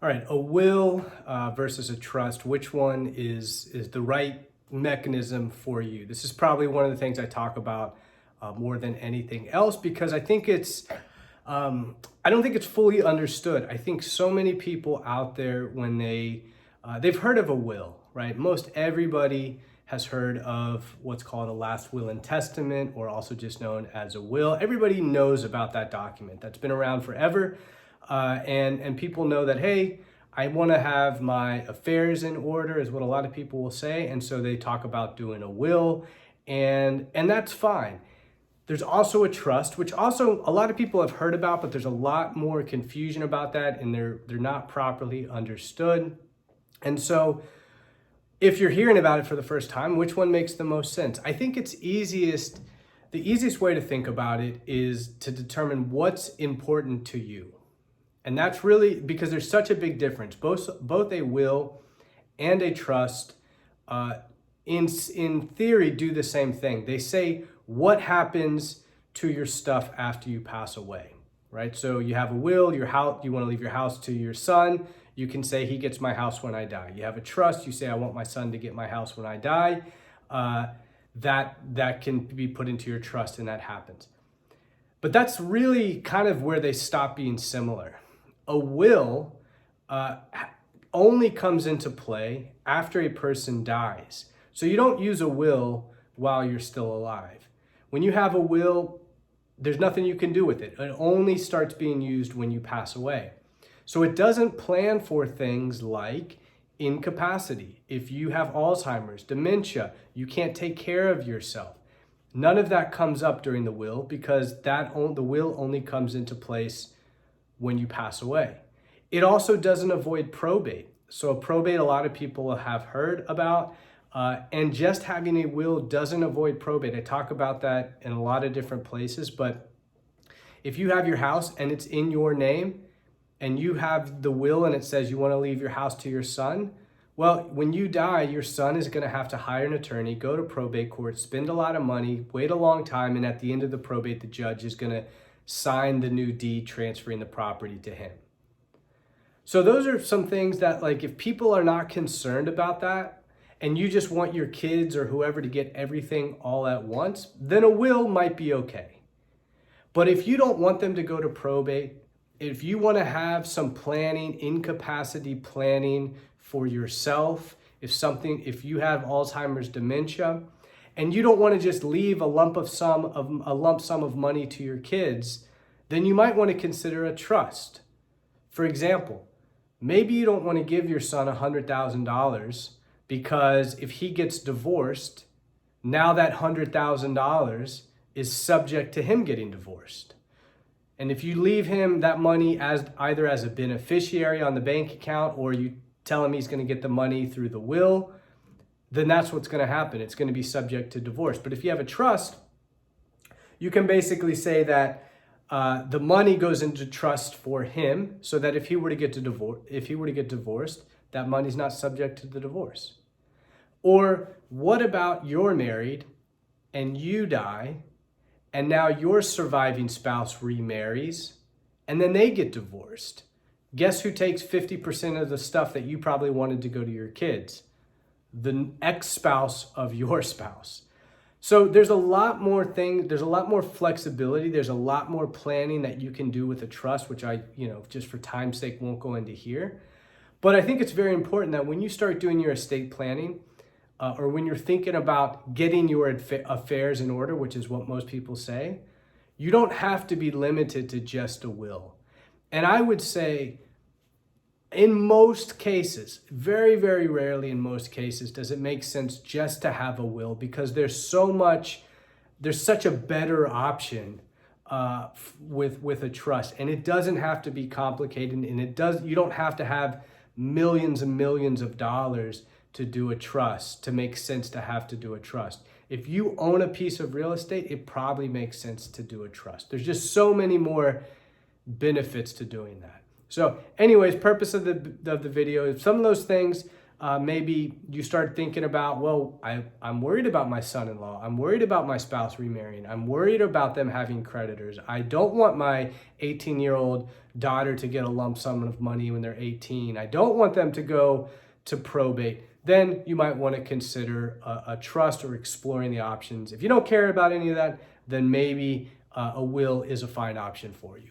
All right, a will versus a trust. Which one is the right mechanism for you? This is probably one of the things I talk about more than anything else because I think I don't think it's fully understood. I think so many people out there when they've heard of a will, right? Most everybody has heard of what's called a last will and testament, or also just known as a will. Everybody knows about that document. That's been around forever. And people know that, hey, I want to have my affairs in order, is what a lot of people will say. And so they talk about doing a will, and that's fine. There's also a trust, which also a lot of people have heard about, but there's a lot more confusion about that, and they're not properly understood. And so if you're hearing about it for the first time, which one makes the most sense? I think the easiest way to think about it is to determine what's important to you. And that's really because there's such a big difference. Both a will and a trust, in theory, do the same thing. They say what happens to your stuff after you pass away, right? So you have a will, your house, you want to leave your house to your son. You can say he gets my house when I die. You have a trust. You say I want my son to get my house when I die. That can be put into your trust, and that happens. But that's really kind of where they stop being similar. A will only comes into play after a person dies. So you don't use a will while you're still alive. When you have a will, there's nothing you can do with it. It only starts being used when you pass away. So it doesn't plan for things like incapacity. If you have Alzheimer's, dementia, you can't take care of yourself. None of that comes up during the will because the will only comes into place when you pass away. It also doesn't avoid probate. So probate, a lot of people have heard about, and just having a will doesn't avoid probate. I talk about that in a lot of different places, but if you have your house and it's in your name and you have the will and it says you want to leave your house to your son, well, when you die, your son is going to have to hire an attorney, go to probate court, spend a lot of money, wait a long time, and at the end of the probate, the judge is going to sign the new deed transferring the property to him. So those are some things that, like, if people are not concerned about that and you just want your kids or whoever to get everything all at once, then a will might be okay. But if you don't want them to go to probate, if you want to have some planning, incapacity planning for yourself, if you have Alzheimer's, dementia, and you don't want to just leave a lump sum of money to your kids, then you might want to consider a trust. For example, maybe you don't want to give your son $100,000 because if he gets divorced, now that $100,000 is subject to him getting divorced. And if you leave him that money either as a beneficiary on the bank account or you tell him he's going to get the money through the will, then that's what's going to happen. It's going to be subject to divorce. But if you have a trust, you can basically say that the money goes into trust for him, so that if he were to get divorced, that money's not subject to the divorce. Or what about you're married and you die, and now your surviving spouse remarries, and then they get divorced? Guess who takes 50% of the stuff that you probably wanted to go to your kids? The ex-spouse of your spouse. So there's a lot more flexibility, there's a lot more planning that you can do with a trust, which I, just for time's sake, won't go into here. But I think it's very important that when you start doing your estate planning, or when you're thinking about getting your affairs in order, which is what most people say, you don't have to be limited to just a will. And I would say, in most cases, very, very rarely in most cases, does it make sense just to have a will, because there's such a better option with a trust, and it doesn't have to be complicated, and you don't have to have millions and millions of dollars to do a trust to make sense to have to do a trust. If you own a piece of real estate, it probably makes sense to do a trust. There's just so many more benefits to doing that. So anyways, purpose of the video, some of those things maybe you start thinking about, well, I'm worried about my son-in-law. I'm worried about my spouse remarrying. I'm worried about them having creditors. I don't want my 18-year-old daughter to get a lump sum of money when they're 18. I don't want them to go to probate. Then you might want to consider a trust or exploring the options. If you don't care about any of that, then maybe a will is a fine option for you.